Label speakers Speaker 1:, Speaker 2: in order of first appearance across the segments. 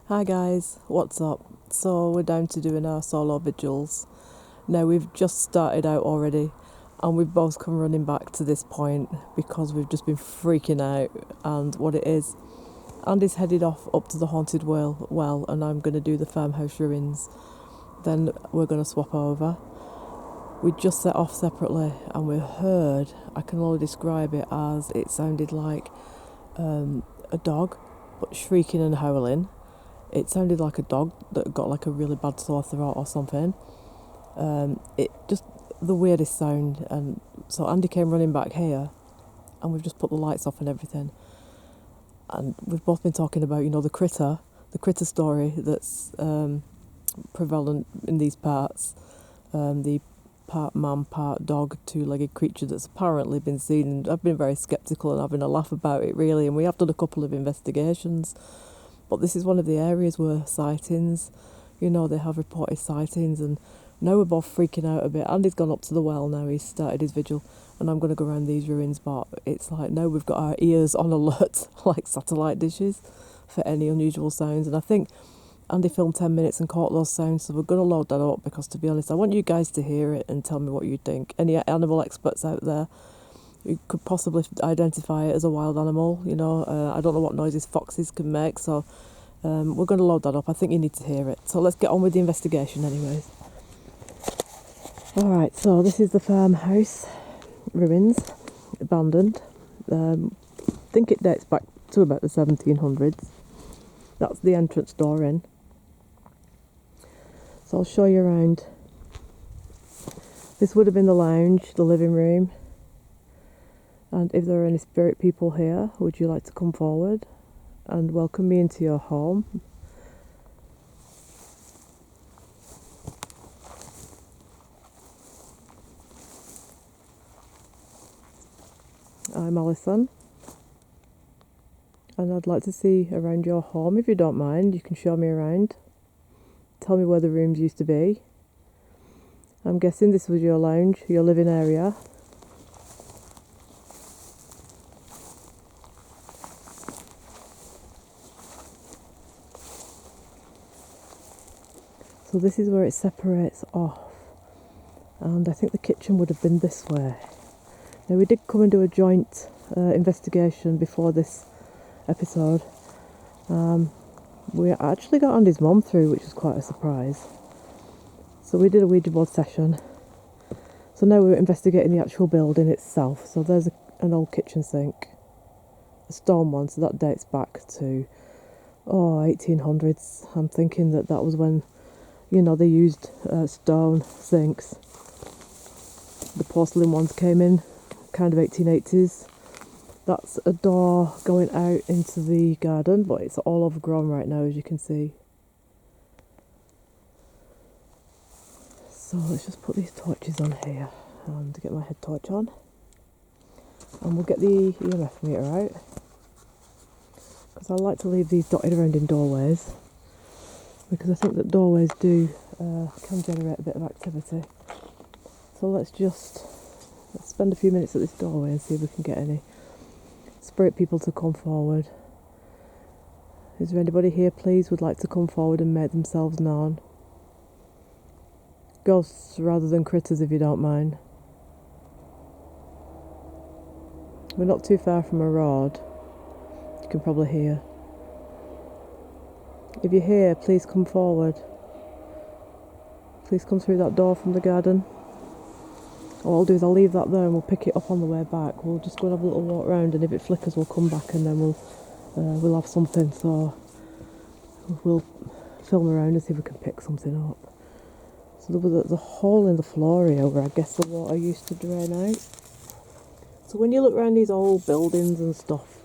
Speaker 1: Hi guys, what's up? So we're down to doing our solo vigils. Now we've just started out already and we've both come running back to this point because we've just been freaking out. And what it is, Andy's headed off up to the haunted well, and I'm going to do the farmhouse ruins. Then we're going to swap over. We just set off separately and we heard, I can only describe it as it sounded like a dog but shrieking and howling. It sounded like a dog that got like a really bad sore throat or something. It just the weirdest sound. And so Andy came running back here, and we've just put the lights off and everything. And we've both been talking about, the critter story that's prevalent in these parts. The part man, part dog, two-legged creature that's apparently been seen. And I've been very sceptical and having a laugh about it, really. And we have done a couple of investigations. But this is one of the areas where sightings, they have reported sightings, and now we're both freaking out a bit. Andy's gone up to the well now, he's started his vigil, and I'm going to go around these ruins, but it's like now we've got our ears on alert, like satellite dishes, for any unusual sounds. And I think Andy filmed 10 minutes and caught those sounds, so we're going to load that up, because to be honest, I want you guys to hear it and tell me what you think. Any animal experts out there? You could possibly identify it as a wild animal, I don't know what noises foxes can make, so we're going to load that up. I think you need to hear it. So let's get on with the investigation anyways. Alright, so this is the farmhouse ruins, abandoned. I think it dates back to about the 1700s. That's the entrance door in. So I'll show you around. This would have been the lounge, the living room. And if there are any spirit people here, would you like to come forward and welcome me into your home? I'm Alison, and I'd like to see around your home. If you don't mind, you can show me around. Tell me where the rooms used to be. I'm guessing this was your lounge, your living area. So this is where it separates off, and I think the kitchen would have been this way. Now we did come and do a joint investigation before this episode. We actually got Andy's mum through, which was quite a surprise. So we did a Ouija board session. So now we're investigating the actual building itself. So there's an old kitchen sink, a stone one, so that dates back to 1800s. I'm thinking that was when they used stone sinks. The porcelain ones came in kind of 1880s. That's a door going out into the garden, but it's all overgrown right now, as you can see. So let's just put these torches on here and get my head torch on. And we'll get the EMF meter out, because I like to leave these dotted around in doorways, because I think that doorways can generate a bit of activity. So let's spend a few minutes at this doorway and see if we can get any spirit people to come forward. Is there anybody here, please, would like to come forward and make themselves known? Ghosts rather than critters, if you don't mind. We're not too far from a road. You can probably hear. If you're here, please come forward. Please come through that door from the garden. What I'll do is I'll leave that there and we'll pick it up on the way back. We'll just go and have a little walk around, and if it flickers we'll come back, and then we'll have something. So we'll film around and see if we can pick something up. So there's a hole in the floor here where I guess the water used to drain out. So when you look around these old buildings and stuff,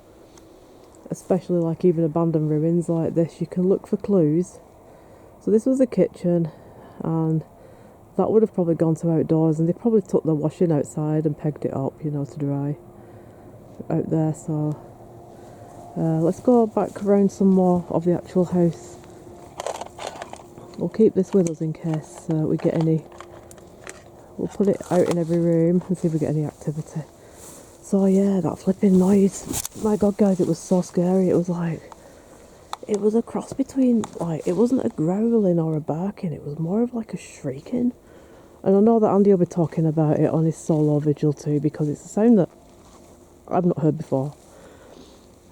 Speaker 1: especially like even abandoned ruins like this, you can look for clues. So this was the kitchen, and that would have probably gone to outdoors, and they probably took the washing outside and pegged it up, to dry out there. So let's go back around some more of the actual house. We'll keep this with us in case we get any. We'll put it out in every room and see if we get any activity. So yeah, that flipping noise. My God, guys, it was so scary. It was like it was a cross between, like, it wasn't a growling or a barking, it was more of like a shrieking. And I know that Andy will be talking about it on his solo vigil too, because it's a sound that I've not heard before.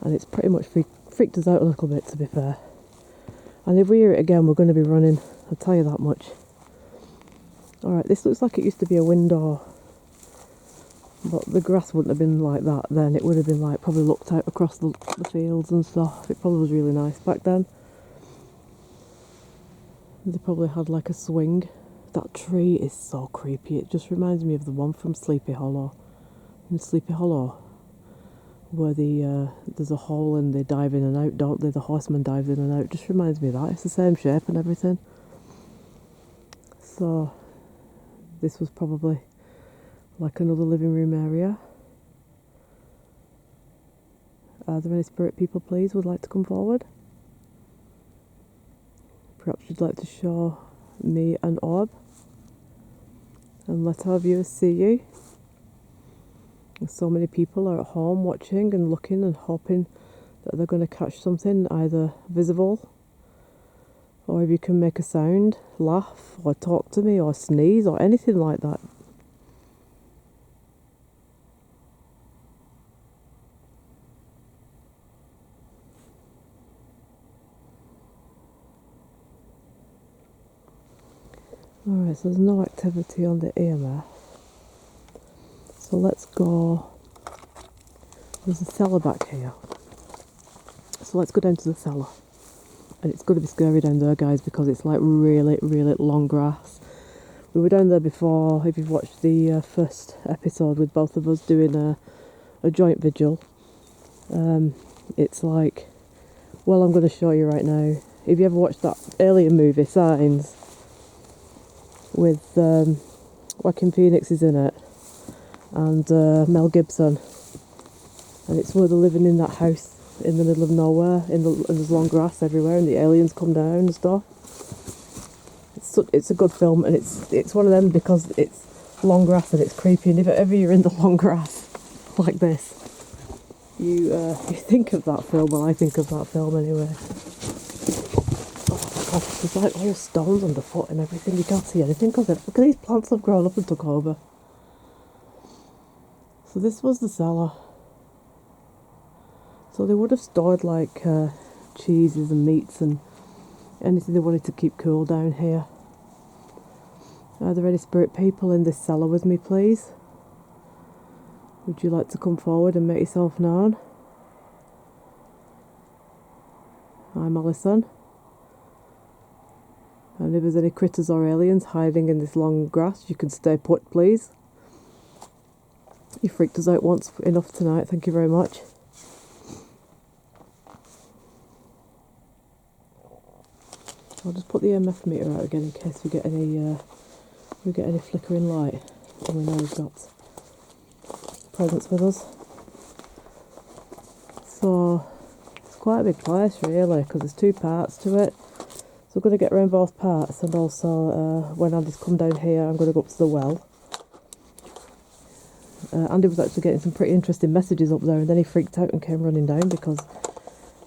Speaker 1: And it's pretty much freaked us out a little bit, to be fair. And if we hear it again, we're going to be running, I'll tell you that much. Alright, this looks like it used to be a window. But the grass wouldn't have been like that then. It would have been like, probably looked out across the fields and stuff. It probably was really nice back then. They probably had like a swing. That tree is so creepy. It just reminds me of the one from Sleepy Hollow. In Sleepy Hollow, where there's a hole and they dive in and out, don't they? The horseman dives in and out. It just reminds me of that. It's the same shape and everything. So, this was probably like another living room area. Are there any spirit people, please, would like to come forward? Perhaps you'd like to show me an orb and let our viewers see you. So many people are at home watching and looking and hoping that they're going to catch something either visible, or if you can make a sound, laugh or talk to me or sneeze or anything like that. Alright, so there's no activity on the EMF. So let's go. There's a cellar back here. So let's go down to the cellar. And it's going to be scary down there, guys, because it's like really, really long grass. We were down there before, if you've watched the first episode with both of us doing a joint vigil. It's like, well, I'm going to show you right now. If you ever watched that alien movie, Signs, with Joaquin Phoenix is in it, and Mel Gibson, and it's where they're living in that house in the middle of nowhere, and there's long grass everywhere, and the aliens come down and stuff. It's a good film, and it's one of them because it's long grass and it's creepy. And if ever you're in the long grass like this, you think of that film. Well, I think of that film anyway. Oh God, there's like all stones underfoot and everything. You can't see anything because look at these plants have grown up and took over. So this was the cellar. So they would have stored like cheeses and meats and anything they wanted to keep cool down here. Are there any spirit people in this cellar with me, please? Would you like to come forward and make yourself known? I'm Alison. And if there's any critters or aliens hiding in this long grass, you can stay put, please. You freaked us out once enough tonight, thank you very much. I'll just put the EMF meter out again in case we get any flickering light, and we know we've got presents with us. So it's quite a big place really, because there's two parts to it. So we're going to get around both parts, and also when Andy's come down here, I'm going to go up to the well. Andy was actually getting some pretty interesting messages up there, and then he freaked out and came running down because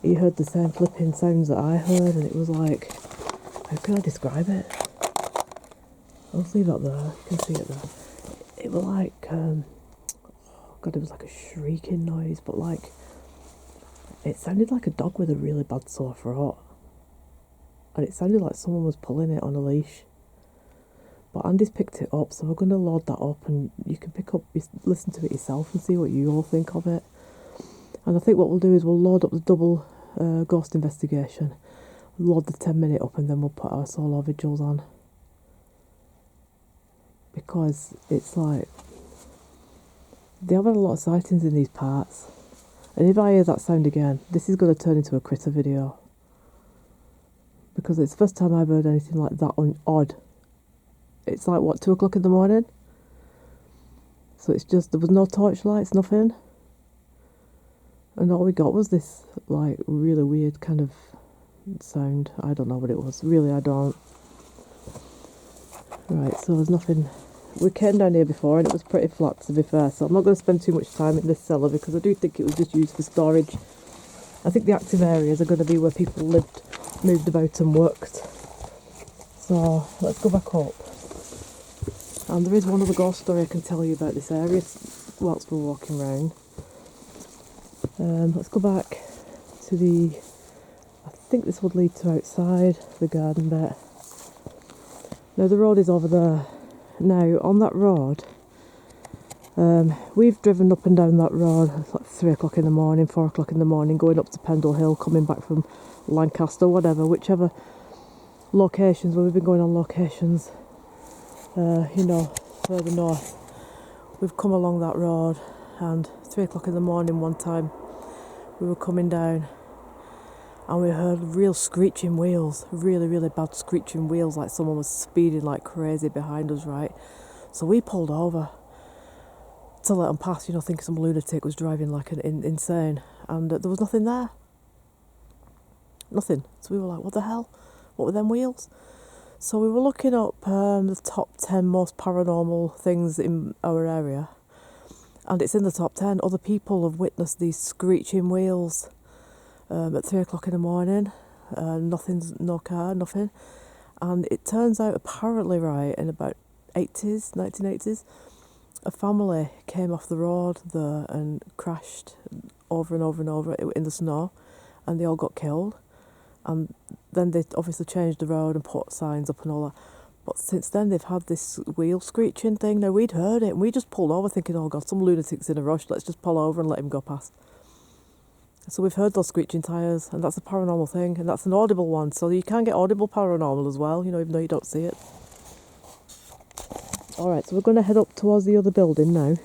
Speaker 1: he heard the same flipping sounds that I heard, and it was like, how can I describe it? I'll leave that there, you can see it there. It was like, God, it was like a shrieking noise, but like, it sounded like a dog with a really bad sore throat. And it sounded like someone was pulling it on a leash. But Andy's picked it up, so we're going to load that up, and you can listen to it yourself and see what you all think of it. And I think what we'll do is we'll load up the double ghost investigation, load the 10-minute up, and then we'll put our solo vigils on. Because it's like, they have had a lot of sightings in these parts. And if I hear that sound again, this is going to turn into a critter video. Because it's the first time I've heard anything like that odd. It's like, what, 2 o'clock in the morning? So it's just, there was no torchlights, nothing. And all we got was this, like, really weird kind of sound. I don't know what it was. Really, I don't. Right, so there's nothing. We came down here before and it was pretty flat, to be fair. So I'm not going to spend too much time in this cellar because I do think it was just used for storage I think the active areas are going to be where people lived, moved about and worked. So let's go back up. And there is one other ghost story I can tell you about this area whilst we're walking around. Let's go back to the... I think this would lead to outside, the garden bit. Now the road is over there. Now on that road, we've driven up and down that road. It's like 3 o'clock in the morning, 4 o'clock in the morning, going up to Pendle Hill, coming back from Lancaster, whatever, whichever locations, where we've been going on locations, you know, further north. We've come along that road, and 3 o'clock in the morning one time, we were coming down, and we heard real screeching wheels, really, really bad screeching wheels, like someone was speeding like crazy behind us, right? So we pulled over to let them pass, you know, thinking some lunatic was driving like an insane, and there was nothing there. Nothing. So we were like, what the hell? What were them wheels? So we were looking up the top 10 most paranormal things in our area, and it's in the top 10. Other people have witnessed these screeching wheels at 3 o'clock in the morning. No car, nothing. And it turns out, apparently, right, in about 1980s, a family came off the road there and crashed over and over and over in the snow, and they all got killed. And then they obviously changed the road and put signs up and all that. But since then, they've had this wheel screeching thing. Now, we'd heard it, and we just pulled over thinking, oh God, some lunatic's in a rush, let's just pull over and let him go past. So we've heard those screeching tyres, and that's a paranormal thing, and that's an audible one. So you can get audible paranormal as well, you know, even though you don't see it. Alright, so we're going to head up towards the other building now.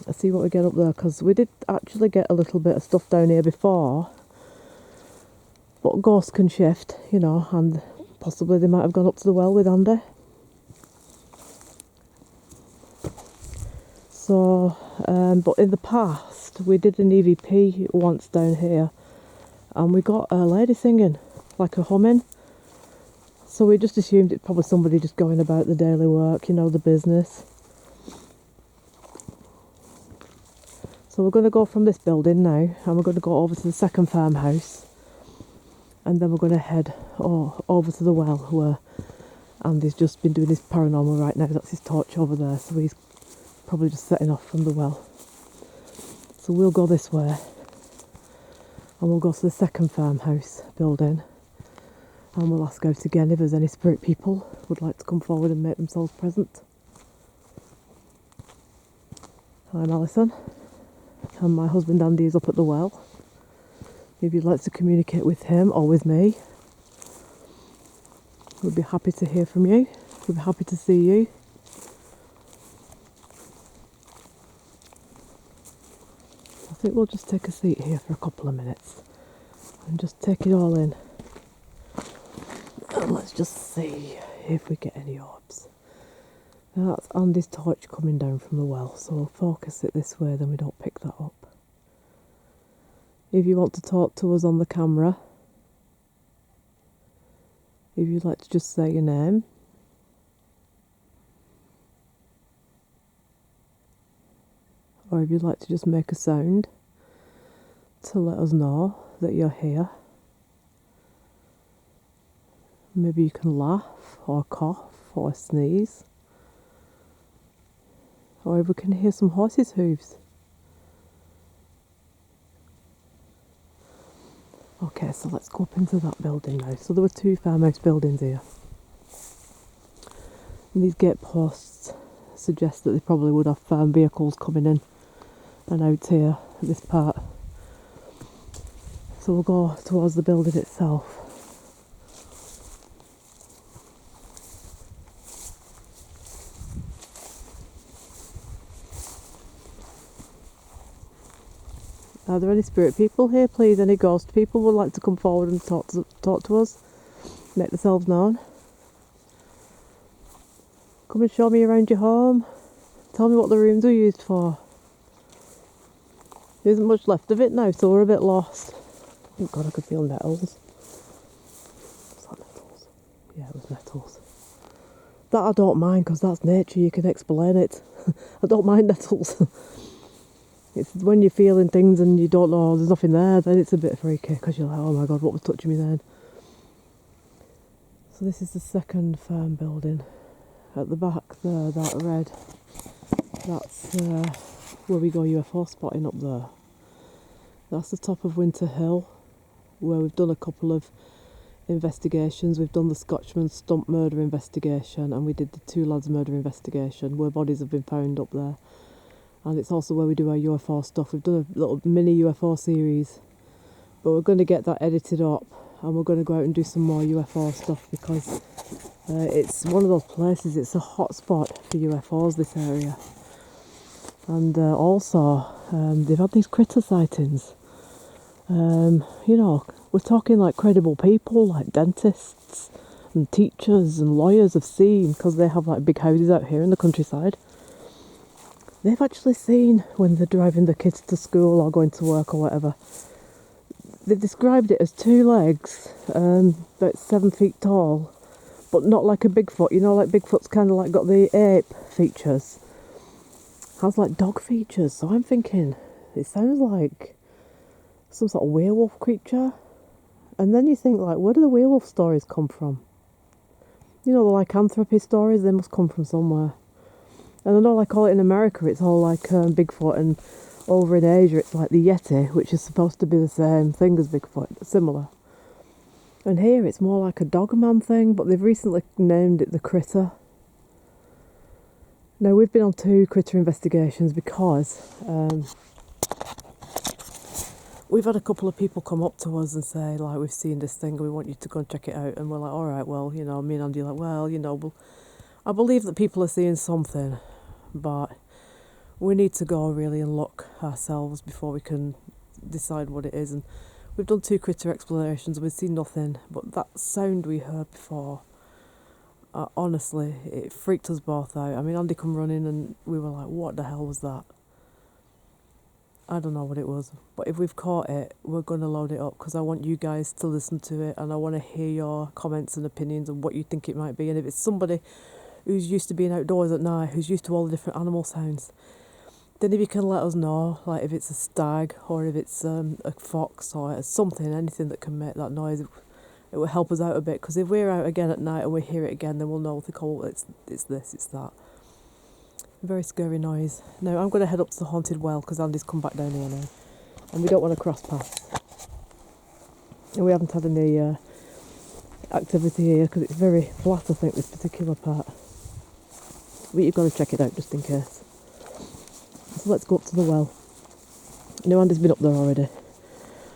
Speaker 1: Let's see what we get up there, because we did actually get a little bit of stuff down here before. But ghosts can shift, you know, and possibly they might have gone up to the well with Andy. So, but in the past, we did an EVP once down here, and we got a lady singing, like a humming. So we just assumed it's probably somebody just going about the daily work, you know, the business. So we're going to go from this building now, and we're going to go over to the second farmhouse, and then we're going to head over to the well, where Andy's just been doing his paranormal right now. That's his torch over there, so he's probably just setting off from the well. So we'll go this way, and we'll go to the second farmhouse building, and we'll ask out again if there's any spirit people who would like to come forward and make themselves present. I'm Alison, and my husband Andy is up at the well. If you'd like to communicate with him or with me, we'd be happy to hear from you. We'd be happy to see you. I think we'll just take a seat here for a couple of minutes and just take it all in. And let's just see if we get any orbs. Now that's Andy's torch coming down from the well, so we'll focus it this way, then we don't pick that up. If you want to talk to us on the camera, if you'd like to just say your name, or if you'd like to just make a sound to let us know that you're here. Maybe you can laugh, or cough, or sneeze. Or if we can hear some horses' hooves. Okay, so let's go up into that building now. So there were 2 farmhouse buildings here. And these gate posts suggest that they probably would have farm vehicles coming in and out here at this part. So we'll go towards the building itself. Are there any spirit people here, please? Any ghost people would like to come forward and talk to us? Make themselves known. Come and show me around your home. Tell me what the rooms were used for. There isn't much left of it now, so we're a bit lost. Oh God, I could feel nettles. Was that nettles? Yeah, it was nettles. That I don't mind, because that's nature, you can explain it. I don't mind nettles. It's when you're feeling things and you don't know there's nothing there, then it's a bit freaky because you're like, oh my god, what was touching me then? So this is the second farm building. At the back there, that red, that's where we go UFO spotting up there. That's the top of Winter Hill, where we've done a couple of investigations. We've done the Scotchman stump murder investigation, and we did the two lads murder investigation, where bodies have been found up there. And it's also where we do our UFO stuff. We've done a little mini UFO series, but we're going to get that edited up, and we're going to go out and do some more UFO stuff because it's one of those places, it's a hot spot for UFOs, this area. And also, they've had these critter sightings. We're talking like credible people, like dentists and teachers and lawyers have seen, because they have like big houses out here in the countryside. They've actually seen, when they're driving the kids to school or going to work or whatever, they've described it as two legs, about 7 feet tall, but not like a Bigfoot. You know, like Bigfoot's kind of like got the ape features. Has like dog features. So I'm thinking, it sounds like some sort of werewolf creature. And then you think, like, where do the werewolf stories come from? You know, the lycanthropy stories, they must come from somewhere. And I know, like, all in America, it's all like Bigfoot, and over in Asia, it's like the Yeti, which is supposed to be the same thing as Bigfoot, similar. And here, it's more like a dogman thing, but they've recently named it the critter. Now, we've been on 2 critter investigations because we've had a couple of people come up to us and say, like, we've seen this thing, we want you to go and check it out. And we're like, all right, well, you know, me and Andy are like, well, you know, I believe that people are seeing something, but we need to go really and look ourselves before we can decide what it is. And we've done 2 critter explorations and we've seen nothing, but that sound we heard before, honestly, it freaked us both out. I mean, Andy come running and we were like, what the hell was that? I don't know what it was, but if we've caught it, we're going to load it up because I want you guys to listen to it, and I want to hear your comments and opinions on what you think it might be. And if it's somebody who's used to being outdoors at night, who's used to all the different animal sounds, then if you can let us know, like if it's a stag or if it's a fox or something, anything that can make that noise, it will help us out a bit. Because if we're out again at night and we hear it again, then we'll know, it's this, it's that. Very scary noise. Now I'm going to head up to the haunted well because Andy's come back down here now, and we don't want to cross paths. And we haven't had any activity here because it's very flat, I think, this particular part. But you've got to check it out just in case. So let's go up to the well. Now Andy's been up there already,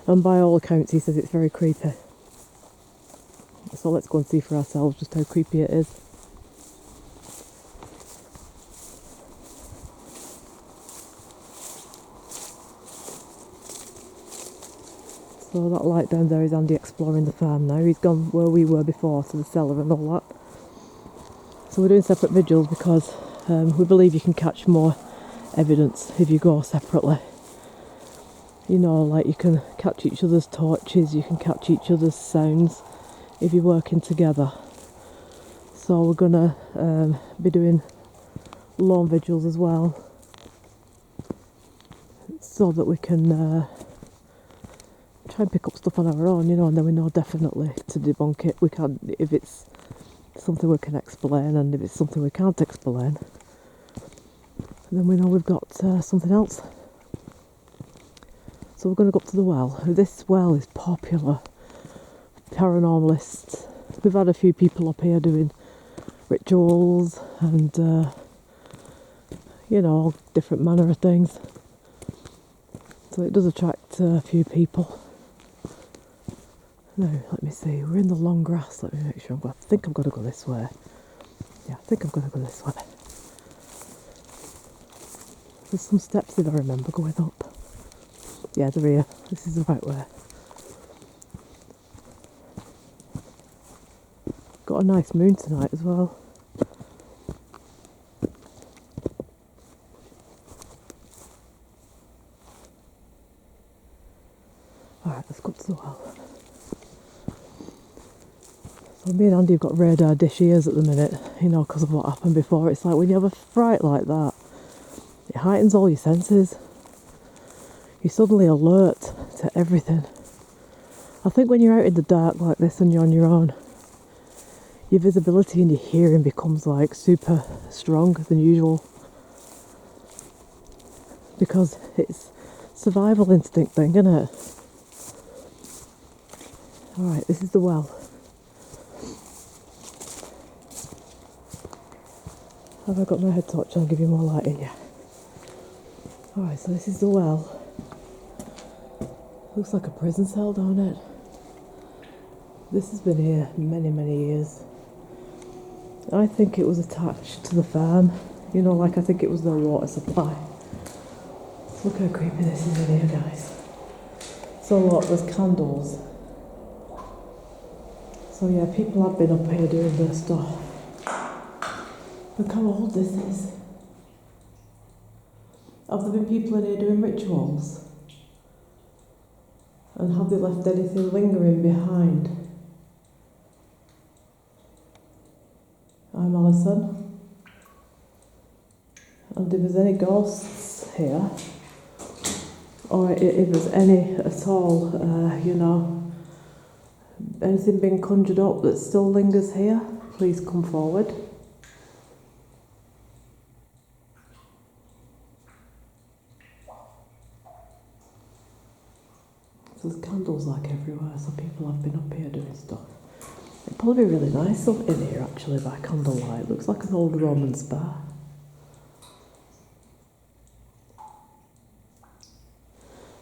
Speaker 1: and by all accounts he says it's very creepy. So let's go and see for ourselves just how creepy it is. So that light down there is Andy exploring the farm now. He's gone where we were before, to the cellar and all that. So we're doing separate vigils because we believe you can catch more evidence if you go separately. You know, like you can catch each other's torches, you can catch each other's sounds if you're working together. So we're gonna be doing lone vigils as well, so that we can try and pick up stuff on our own, you know, and then we know definitely to debunk it. We can, if it's something we can explain, and if it's something we can't explain, then we know we've got something else. So we're going to go up to the well. This well is popular. Paranormalists. We've had a few people up here doing rituals and, you know, all different manner of things. So it does attract a few people. Now, let me see, we're in the long grass. Let me make sure I think I'm going to go this way. Yeah, I think I'm going to go this way. There's some steps, if I remember, going up. Yeah, they're here. This is the right way. Got a nice moon tonight as well. Alright, let's go up to the well. So me and Andy have got radar dish ears at the minute, you know, because of what happened before. It's like when you have a fright like that, it heightens all your senses. you're suddenly alert to everything. I think when you're out in the dark like this and you're on your own, your visibility and your hearing becomes like super strong than usual, because it's survival instinct thing, isn't it? Alright, this is the well. Have I got my head torch? I'll give you more light in, yeah. Alright, so this is the well. Looks like a prison cell, don't it? This has been here many, many years. I think it was attached to the farm. You know, like I think it was their water supply. Look how creepy this is in here, guys. So look, there's candles. So yeah, people have been up here doing their stuff. Look how old this is. Have there been people in here doing rituals? And have they left anything lingering behind? I'm Alison. And if there's any ghosts here, or if there's any at all, you know, anything being conjured up that still lingers here, please come forward. So there's candles like everywhere, so people have been up here doing stuff. It'd probably be really nice up in here actually by candlelight. It looks like an old Roman spa.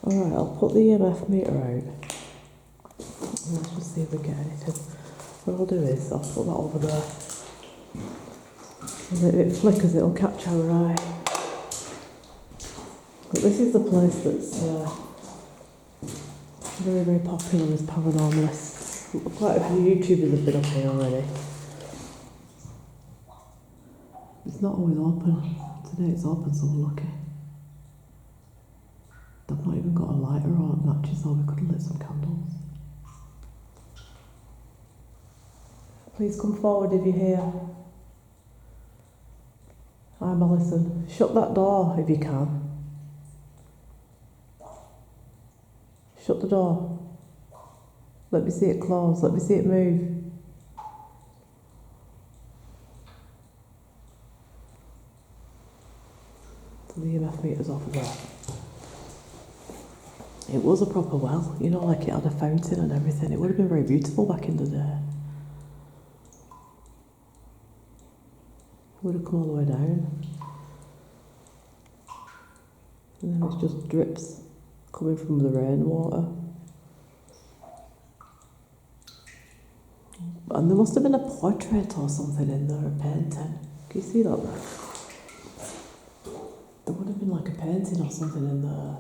Speaker 1: Alright, I'll put the EMF meter out. Let's just see if we get anything. What I'll do is I'll put that over there. And if it flickers, it'll catch our eye. But this is the place that's very, very popular as paranormalists. Quite a few YouTubers have been up here already. It's not always open. Today it's open, so we're lucky. I've not even got a lighter or matches, or we could have lit some candles. Please come forward if you're here. I'm Alison. Shut that door if you can. Shut the door. Let me see it close. Let me see it move. So the EMF meter's off as well. It was a proper well, you know, like it had a fountain and everything. It would have been very beautiful back in the day. It would have come all the way down. And then it's just drips coming from the rainwater. And there must have been a portrait or something in there, a painting. Can you see that there? There would have been like a painting or something in there.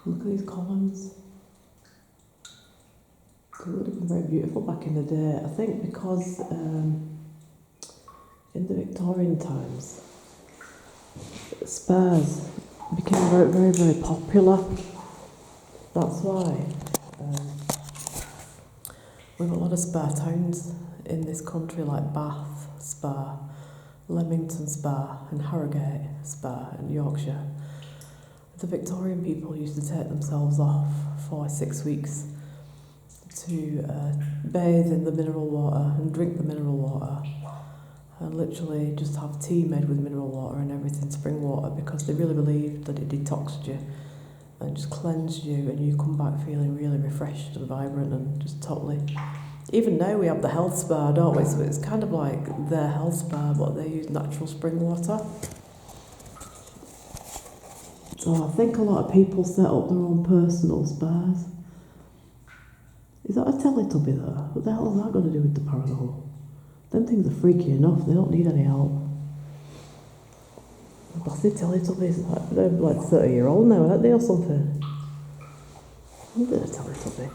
Speaker 1: Look at these columns. It would have been very beautiful back in the day. I think because in the Victorian times, spas became very, very, very popular. That's why we have a lot of spa towns in this country, like Bath Spa, Leamington Spa, and Harrogate Spa in Yorkshire. The Victorian people used to take themselves off for 6 weeks to bathe in the mineral water and drink the mineral water, and literally just have tea made with mineral water and everything, spring water, because they really believed that it detoxed you and just cleansed you, and you come back feeling really refreshed and vibrant and just totally... Even now we have the health spa, don't we? So it's kind of like their health spa, but they use natural spring water. So I think a lot of people set up their own personal spas. Is that a Teletubby there? What the hell is that got to do with the paranormal? Them things are freaky enough, they don't need any help. Blasted Teletubbies, they're like 30-year-old now, aren't they, or something? Look at a Teletubby.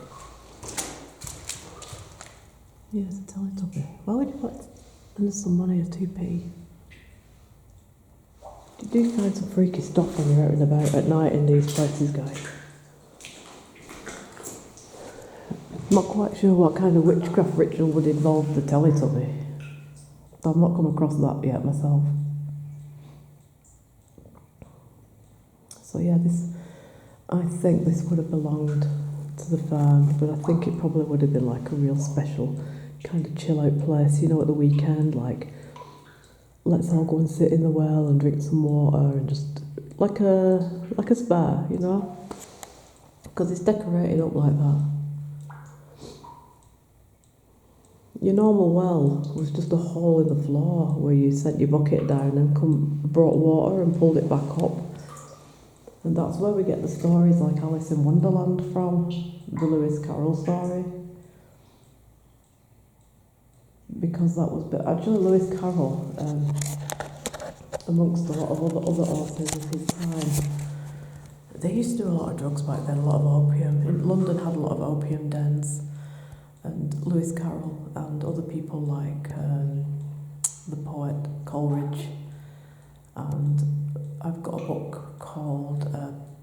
Speaker 1: Yeah, it's a Teletubby. Why would you put under some money a 2p? You do find some freaky stuff when you're out and about at night in these places, guys. I'm not quite sure what kind of witchcraft ritual would involve the Teletubby. I've not come across that yet myself. So yeah, I think this would have belonged to the farm, but I think it probably would have been like a real special kind of chill out place, you know, at the weekend, like let's all go and sit in the well and drink some water and just like a spa, you know, because it's decorated up like that. Your normal well was just a hole in the floor where you sent your bucket down and brought water and pulled it back up. And that's where we get the stories like Alice in Wonderland from, the Lewis Carroll story. Because that was, but actually Lewis Carroll, amongst a lot of other authors of his time, they used to do a lot of drugs back then, a lot of opium. In London had a lot of opium dens. And Lewis Carroll and other people like the poet Coleridge, and I've got a book called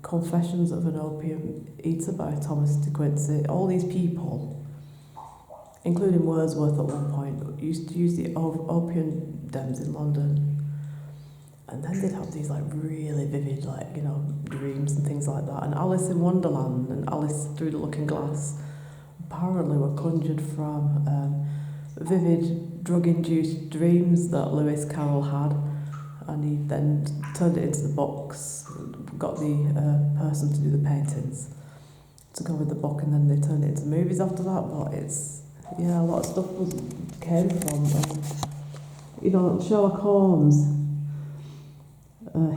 Speaker 1: Confessions of an Opium Eater by Thomas de Quincey. All these people, including Wordsworth at one point, used to use the opium dens in London, and then they'd have these like really vivid, like, you know, dreams and things like that. And Alice in Wonderland and Alice Through the Looking Glass apparently were conjured from vivid drug-induced dreams that Lewis Carroll had, and he then turned it into the books, got the person to do the paintings to go with the book, and then they turned it into movies after that. But it's, yeah, a lot of stuff came from, you know, Sherlock Holmes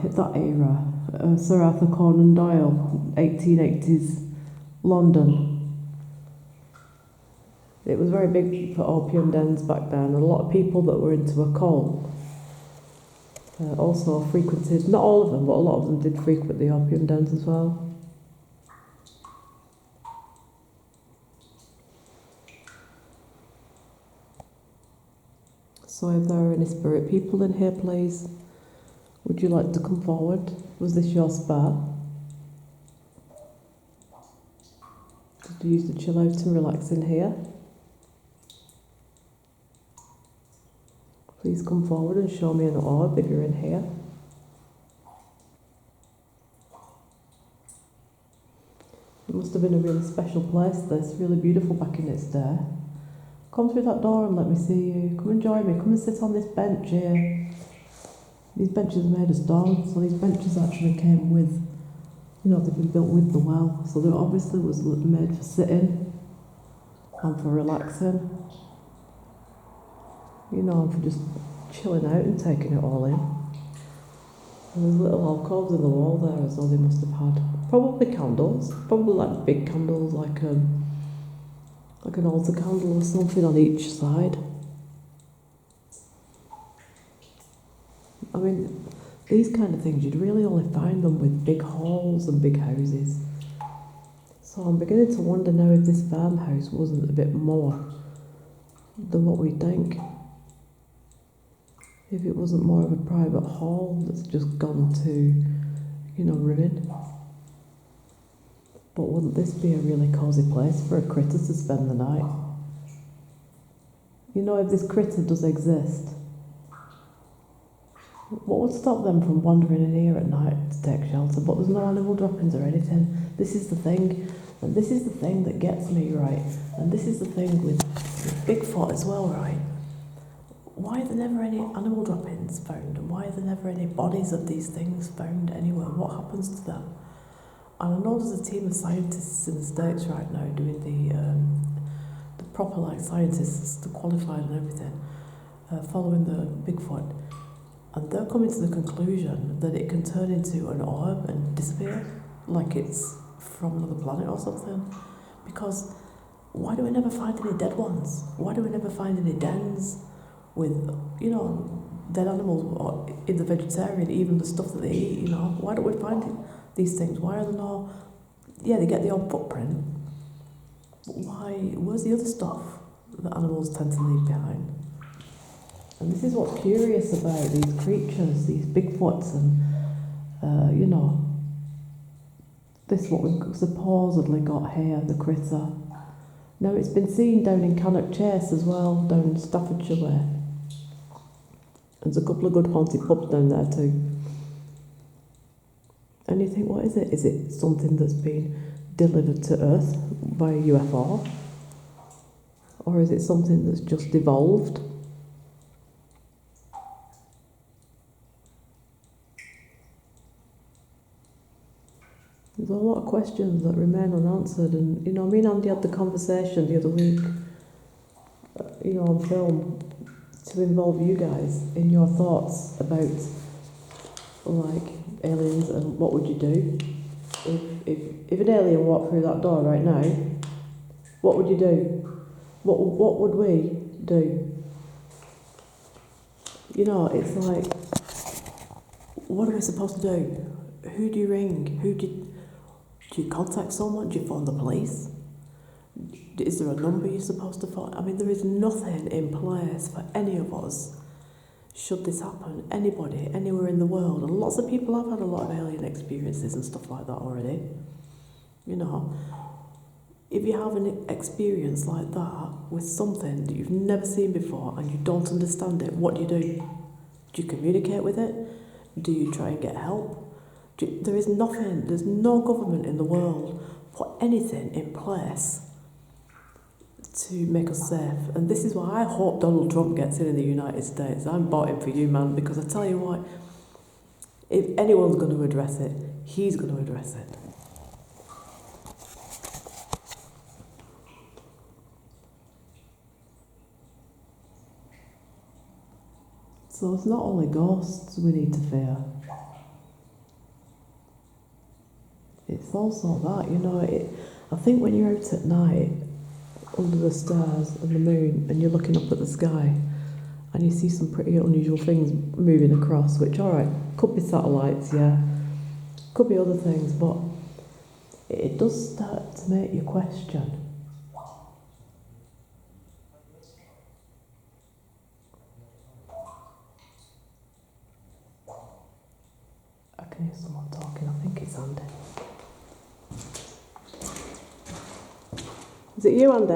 Speaker 1: hit that era, Sir Arthur Conan Doyle, 1880s London. It was very big for opium dens back then, and a lot of people that were into occult also frequented, not all of them, but a lot of them did frequent the opium dens as well. So if there are any spirit people in here, please, would you like to come forward? Was this your spa? Did you use to chill out and relax in here? Please come forward and show me an orb if you're in here. It must have been a really special place, this, really beautiful back in its day. Come through that door and let me see you. Come and join me, come and sit on this bench here. These benches are made of stone, so these benches actually came with, you know, they've been built with the well, so they obviously was made for sitting and for relaxing. You know, for just chilling out and taking it all in. And there's little alcoves in the wall there as though they must have had probably candles, probably like big candles, like an altar candle or something on each side. I mean, these kind of things, you'd really only find them with big halls and big houses. So I'm beginning to wonder now if this farmhouse wasn't a bit more than what we think. If it wasn't more of a private hall that's just gone to, you know, ruin. But wouldn't this be a really cosy place for a critter to spend the night? You know, if this critter does exist, what would stop them from wandering in here at night to take shelter? But there's no animal droppings or anything. This is the thing, and this is the thing that gets me, right? And this is the thing with Bigfoot as well, right? Why are there never any animal droppings found? And why are there never any bodies of these things found anywhere? What happens to them? And I know there's a team of scientists in the States right now doing the proper, like, scientists, the qualified and everything, following the Bigfoot. And they're coming to the conclusion that it can turn into an orb and disappear, like it's from another planet or something. Because why do we never find any dead ones? Why do we never find any dens with, you know, dead animals, or in the vegetarian, even the stuff that they eat, you know? Why don't we find these things? Why are there no... Yeah, they get the odd footprint, but why... Where's the other stuff that animals tend to leave behind? And this is what's curious about these creatures, these Bigfoots, and, you know, this what we've supposedly got here, the critter. Now, it's been seen down in Cannock Chase as well, down in Staffordshire way. There's a couple of good haunted pubs down there too. And you think, what is it? Is it something that's been delivered to Earth by a UFO? Or is it something that's just evolved? There's a lot of questions that remain unanswered, and you know, me and Andy had the conversation the other week, you know, on film, to involve you guys in your thoughts about like aliens and what would you do if an alien walked through that door right now? What would you do? What would we do? You know, it's like, what are we supposed to do? Who do you ring? Do you contact someone? Do you phone the police? Is there a number you're supposed to phone? I mean, there is nothing in place for any of us. Should this happen, anybody, anywhere in the world, and lots of people have had a lot of alien experiences and stuff like that already. You know, if you have an experience like that with something that you've never seen before and you don't understand it, what do you do? Do you communicate with it? Do you try and get help? There is nothing, there's no government in the world put anything in place to make us safe. And this is why I hope Donald Trump gets in the United States. I'm voting for you, man, because I tell you what, if anyone's going to address it, he's going to address it. So it's not only ghosts we need to fear. It's also that, you know, I think when you're out at night, under the stars and the moon, and you're looking up at the sky, and you see some pretty unusual things moving across, which, alright, could be satellites, yeah, could be other things, but it does start to make you question. I can hear someone talking, I think it's Andy. Is it you, Andy?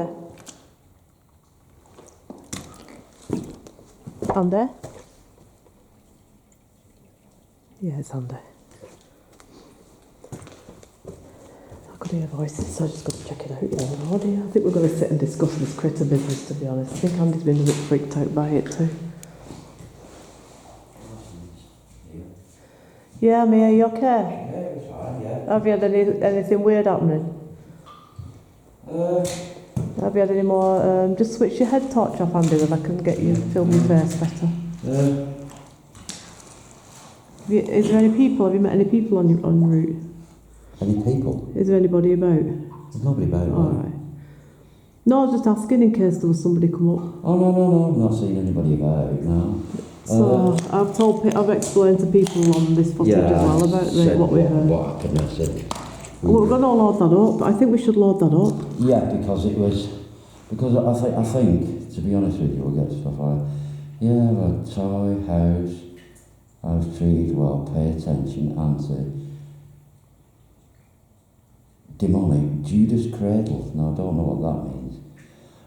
Speaker 1: Andy? Yeah, it's Andy. I could hear voices, so I just got to check it out. You never know, do you? I think we're going to sit and discuss this critter business, to be honest. I think Andy's been a bit freaked out by it too. Yeah, Mia, you okay?
Speaker 2: Yeah, it was fine, yeah.
Speaker 1: Have you had anything weird happening? Have you had any more? Just switch your head torch off, Andy, then I can get you film your face better. Is there any people? Have you met any people on route?
Speaker 2: Any people?
Speaker 1: Is there anybody about?
Speaker 2: There's nobody about.
Speaker 1: All right. No, I was just asking in case there was somebody come up.
Speaker 2: Oh no, I've not seen anybody about. No.
Speaker 1: So I've explained to people on this footage as well about what we heard.
Speaker 2: What happened? I said.
Speaker 1: We're going to load that up. I think we should load that up.
Speaker 2: Yeah, because I think, to be honest with you, we'll get stuff like, yeah, a toy house, I was treated well, pay attention, answer. Demonic, Judas Cradle. Now, I don't know what that means.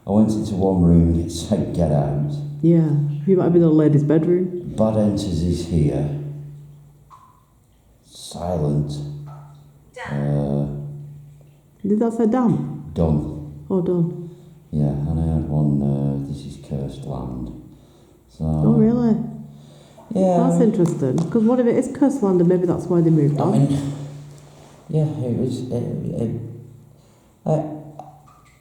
Speaker 2: I went into one room and it said, get out.
Speaker 1: Yeah, you might have been in a lady's bedroom.
Speaker 2: Bad enters is here. Silent.
Speaker 1: Did that say damn?
Speaker 2: Done.
Speaker 1: Oh, done.
Speaker 2: Yeah, and I had one, this is cursed land. So,
Speaker 1: oh, really?
Speaker 2: Yeah.
Speaker 1: That's interesting, because what if it is cursed land and maybe that's why they moved on?
Speaker 2: I mean, yeah, it was,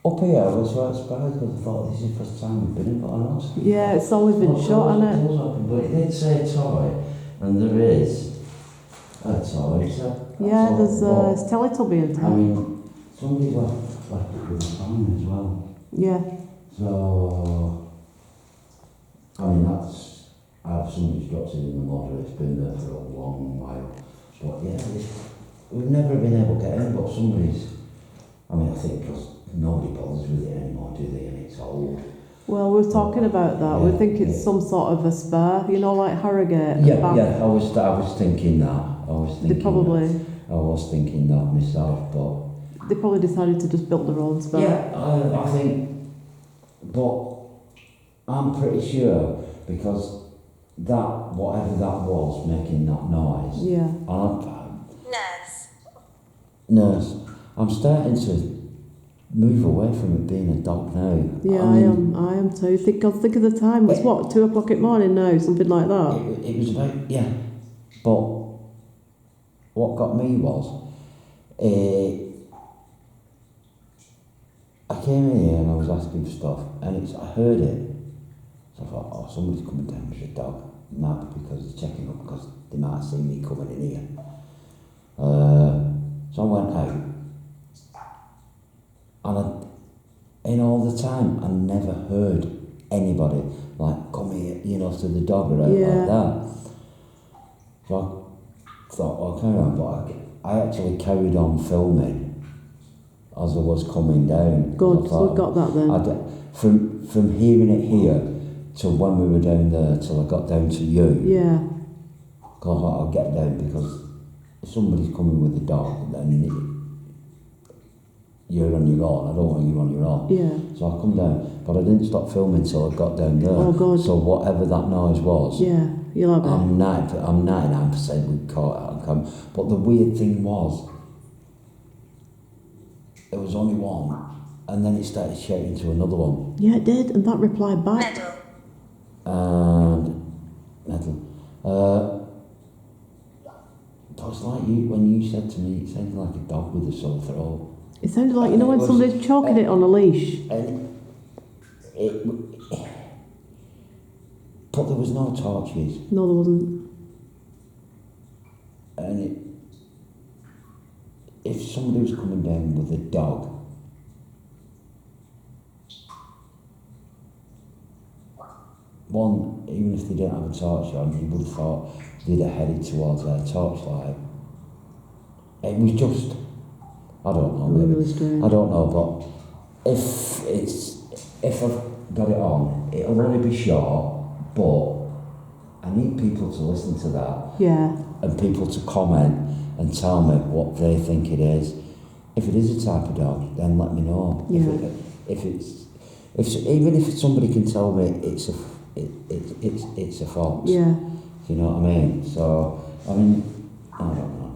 Speaker 2: up here I was quite surprised because I thought this is the first time we've been in, but I know.
Speaker 1: Yeah, it's always been shut, hasn't it?
Speaker 2: But it did say toy, and there is a toy. So
Speaker 1: yeah, there's Teletubby in town.
Speaker 2: I mean, somebody left it with a phone as well.
Speaker 1: Yeah.
Speaker 2: So, I mean, somebody's dropped it in the model, it's been there for a long while. But yeah, we've never been able to get in, but somebody's, I mean, I think because nobody bothers with it anymore, do they? And it's old.
Speaker 1: Well, we were talking about that.
Speaker 2: Yeah,
Speaker 1: we think it's some sort of a spare, you know, like Harrogate.
Speaker 2: Yeah, I was thinking that. I was thinking that myself, but
Speaker 1: they probably decided to just build their own spare.
Speaker 2: Yeah, I think, but I'm pretty sure because that whatever that was making that noise.
Speaker 1: Yeah.
Speaker 2: No. nurse. I'm starting to move away from it being a dog now.
Speaker 1: Yeah, I am too. Think of the time. It's what, 2 o'clock in the morning now, something like that.
Speaker 2: It was about, yeah. But what got me was, I came in here and I was asking for stuff, and I heard it. So I thought, oh, somebody's coming down with a dog. Mad because they're checking up because they might have seen me coming in here. So I went out, and in all the time, I never heard anybody like come here, to the dog or anything like that. So I thought, well, carry on, but I actually carried on filming as I was coming down.
Speaker 1: Good, so we got that then.
Speaker 2: From hearing it here till when we were down there, till I got down to you.
Speaker 1: Yeah.
Speaker 2: Because I'll get down because if somebody's coming with a dog, then you're on your own. I don't want you on your own.
Speaker 1: Yeah.
Speaker 2: So I come down, but I didn't stop filming till I got down there.
Speaker 1: Oh God.
Speaker 2: So whatever that noise was,
Speaker 1: yeah, you'll have it.
Speaker 2: I'm 99% we caught it on camera. But the weird thing was, there was only one, and then it started shouting to another one.
Speaker 1: Yeah, it did, and that replied back.
Speaker 2: Metal. But it's like when you said to me, it sounded like a dog with a sore throat.
Speaker 1: It sounded like, when somebody's choking it on a leash.
Speaker 2: But there was no torches.
Speaker 1: No, there wasn't.
Speaker 2: And if somebody was coming down with a dog, one, even if they didn't have a torch on, you would have thought they'd have headed towards their torchlight. It was just, I don't know, maybe.
Speaker 1: Really strange.
Speaker 2: I don't know, but if I've got it on, it'll only be short, but I need people to listen to that.
Speaker 1: Yeah.
Speaker 2: And people to comment and tell me what they think it is. If it is a type of dog, then let me know.
Speaker 1: Yeah.
Speaker 2: Even if somebody can tell me it's a fox.
Speaker 1: Yeah.
Speaker 2: You know what I mean? So I don't know.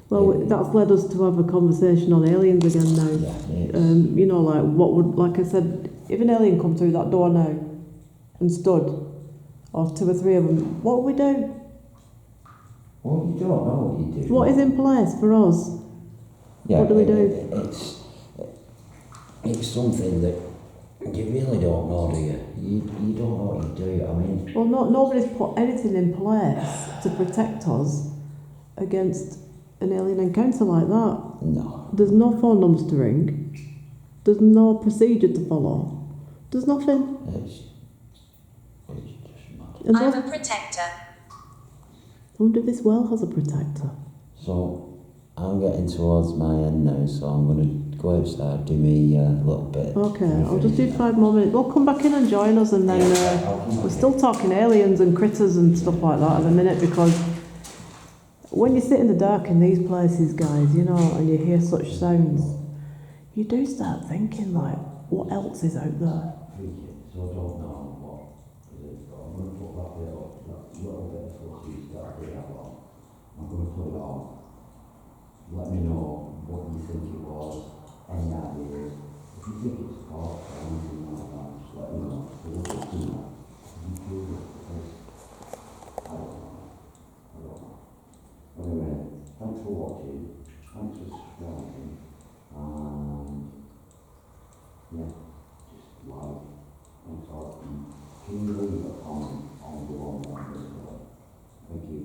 Speaker 1: Well, that's led us to have a conversation on aliens again now.
Speaker 2: Yeah,
Speaker 1: like I said, if an alien come through that door now and stood, or 2 or 3 of them, what would we do?
Speaker 2: Well, you don't know what you do.
Speaker 1: What is in place for us?
Speaker 2: Yeah,
Speaker 1: what do we do?
Speaker 2: It's something that you really don't know, do you? You don't know what you do. I mean...
Speaker 1: Well, nobody's put anything in place to protect us against an alien encounter like that.
Speaker 2: No.
Speaker 1: There's no phone numbers to ring. There's no procedure to follow. There's nothing.
Speaker 2: It's just mad.
Speaker 3: I'm a protector.
Speaker 1: I wonder if this well has a protector.
Speaker 2: So, I'm getting towards my end now, so I'm going to go outside, do me a little bit.
Speaker 1: Okay, I'll just do 5 more minutes. Well, come back in and join us, and then we're still talking aliens and critters and stuff like that in a minute, because when you sit in the dark in these places, guys, and you hear such sounds, you do start thinking, like, what else is out there?
Speaker 2: So I don't know what it is, but I'm going to put that little bit of footage that I did have on. I'm going to put it on. Let me know what you think it was, any ideas. If you think it's false or anything like that, just let me know. Because if it's not, you feel it, because I don't know. Anyway, thanks for watching. Thanks for subscribing. And yeah, just like. Thanks a lot. Can you leave a comment on the one on this one? Thank you.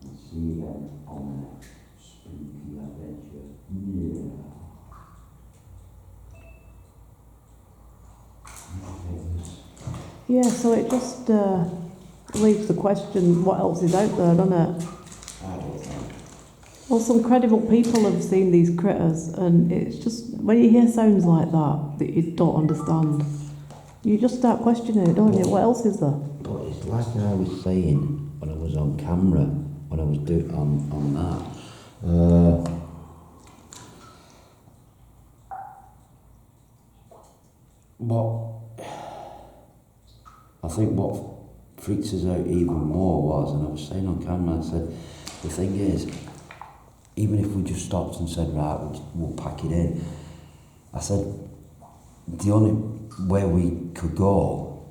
Speaker 2: And see you again on the next spooky adventure. Yeah.
Speaker 1: Yeah, so it just leaves the question, what else is out there, doesn't it?
Speaker 2: I don't know.
Speaker 1: Well, some credible people have seen these critters, and it's just, when you hear sounds like that you don't understand, you just start questioning it, don't you? What else is there?
Speaker 2: But it's like I was saying when I was on camera, when I was doing on that. I think what freaks us out even more was, and I was saying on camera, I said, the thing is, even if we just stopped and said, right, we'll pack it in. I said, the only way we could go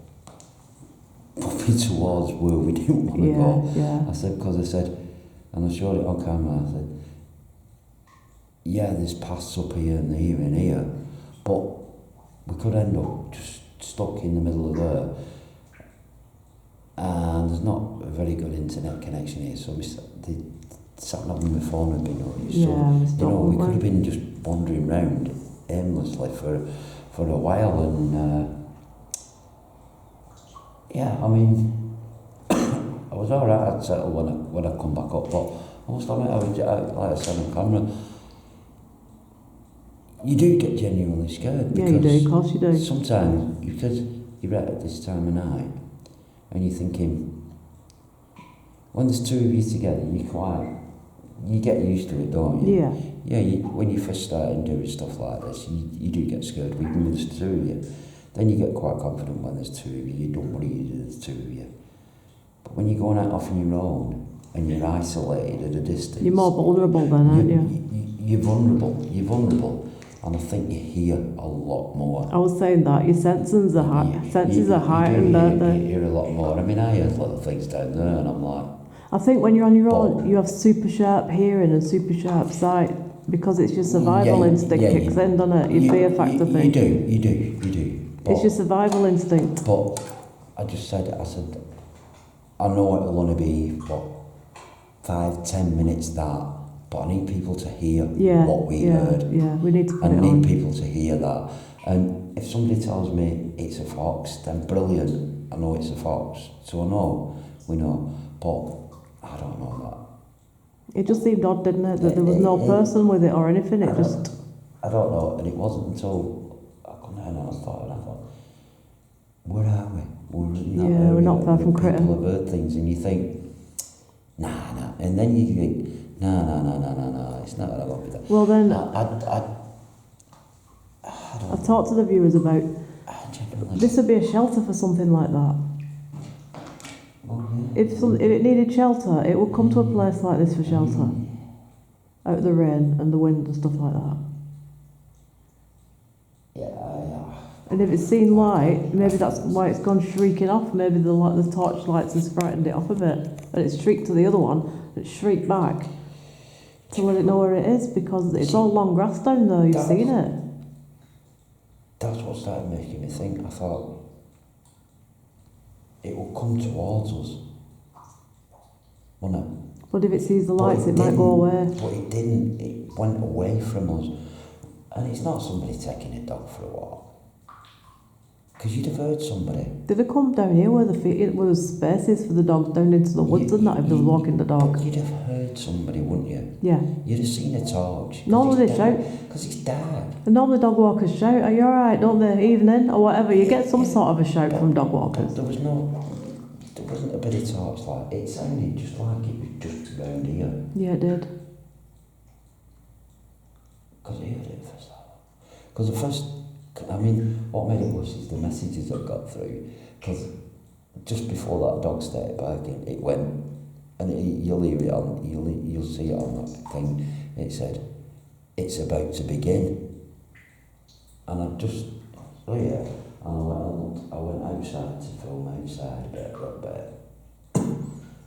Speaker 2: would be towards where we didn't want to go.
Speaker 1: Yeah.
Speaker 2: I said, because I said, and I showed it on camera, I said, yeah, there's paths up here and here, but we could end up just stuck in the middle of there. And there's not a very good internet connection here, so the sat-nav on my phone had been no use. So, we could have been just wandering around aimlessly for a while, and I mean, I was alright, I'd settle when I come back up, but I must admit, like I said on camera, you do get genuinely scared.
Speaker 1: Yeah, you do, of course you do.
Speaker 2: Sometimes, because you're out at this time of night, and you're thinking, when there's two of you together, you get used to it, don't you?
Speaker 1: Yeah.
Speaker 2: Yeah, when you first started doing stuff like this, you do get scared, even when there's two of you. Then you get quite confident when there's two of you, you don't worry if there's two of you. But when you're going out off on your own, and you're isolated at a distance...
Speaker 1: You're more vulnerable then, aren't you?
Speaker 2: You're vulnerable. And I think you hear a lot more.
Speaker 1: I was saying that, your senses are heightened, aren't they?
Speaker 2: You hear a lot more. I mean, I heard little things down there, and I'm like...
Speaker 1: I think when you're on your own, you have super sharp hearing and super sharp sight, because it's your survival instinct kicks in, doesn't it? Your fear factor thing.
Speaker 2: You do.
Speaker 1: It's your survival instinct.
Speaker 2: But I said, I know it'll only be, 5-10 minutes that, but I need people to hear what we heard.
Speaker 1: Yeah, we need to put
Speaker 2: I
Speaker 1: it on.
Speaker 2: need people to hear that. And if somebody tells me it's a fox, then brilliant, I know it's a fox. So we know, but I don't know that.
Speaker 1: It just seemed odd, didn't it, that there was no person with it or anything,
Speaker 2: I don't know, and it wasn't until I come down and I thought, where are we? We're
Speaker 1: not far from Critter.
Speaker 2: People have heard things, and you think, nah, and then you think, nah, it's not gonna go with that.
Speaker 1: Well then,
Speaker 2: I
Speaker 1: talked to the viewers about, this would be a shelter for something like that. If it needed shelter, it would come to a place like this for shelter. Out of the rain and the wind and stuff like that. And if it's seen light, maybe that's why it's gone shrieking off. Maybe the torch lights has frightened it off a bit. And it's shrieked to the other one, and it's shrieked back to let it know where it is, because it's all long grass down there, you've seen it.
Speaker 2: That's what started making me think. I thought, it will come towards us, won't it?
Speaker 1: But if it sees the lights, it might go away.
Speaker 2: But it didn't. It went away from us. And it's not somebody taking a dog for a walk. Because you'd have heard somebody.
Speaker 1: Did they come down here where there's spaces for the dogs down into the woods and that if they were walking the dog?
Speaker 2: You'd have heard somebody, wouldn't you?
Speaker 1: Yeah.
Speaker 2: You'd have seen a torch.
Speaker 1: Normally they shout.
Speaker 2: Because it's dark.
Speaker 1: And normally dog walkers shout, are you alright, don't they, evening, or whatever. You get some sort of a shout from dog walkers.
Speaker 2: There wasn't a bit of torchlight. It sounded just like it was just around here.
Speaker 1: Yeah, it did.
Speaker 2: Because I heard it first. Because what made it worse is the messages I got through. Because just before that dog started barking, it went, and you'll hear it on, you'll see it on that thing. It said, "It's about to begin." And I just, and I went outside to film outside a bit.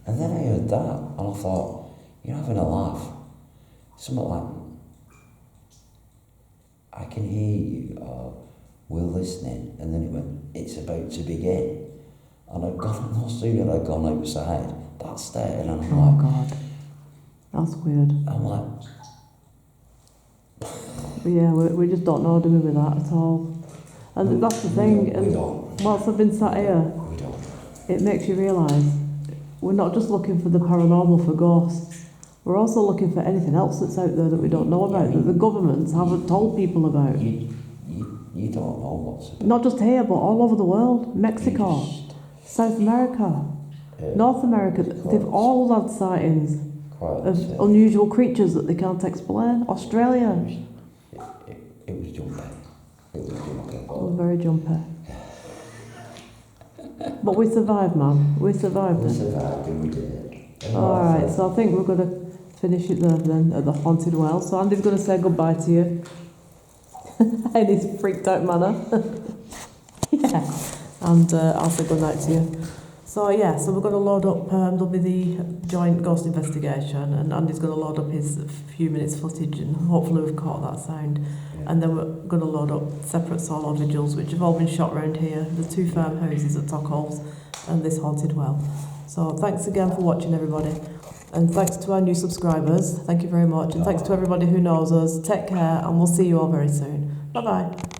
Speaker 2: And then I heard that, and I thought, you're having a laugh. Something like, I can hear you, or we're listening. And then it went, it's about to begin. And no sooner I'd gone outside, that started, and I'm like,
Speaker 1: God, that's weird.
Speaker 2: I'm like,
Speaker 1: yeah, we just don't know, do we, with that at all. And that's the thing, and whilst I've been sat here, it makes you realise we're not just looking for the paranormal, for ghosts, we're also looking for anything else that's out there that we don't know about, that the governments haven't told people about.
Speaker 2: You don't know what's about.
Speaker 1: Not just here, but all over the world. Mexico, South America, North America, they've all had sightings of unusual creatures that they can't explain. Australia.
Speaker 2: It was jumpy. It
Speaker 1: was very jumpy. But we survived, man. We survived it.
Speaker 2: We survived and we did it.
Speaker 1: Alright, so I think we're going to finish it there then at the haunted well. So Andy's going to say goodbye to you in his freaked out manner. Yeah, and I'll say good night to you. So yeah, so we're going to load up, there'll be the joint ghost investigation, and Andy's going to load up his few minutes footage, and hopefully we've caught that sound. And then we're going to load up separate solo vigils, which have all been shot around here, the 2 farmhouses at Tockholes and this haunted well. So thanks again for watching, everybody. And thanks to our new subscribers, thank you very much. And thanks to everybody who knows us. Take care, and we'll see you all very soon. Bye-bye.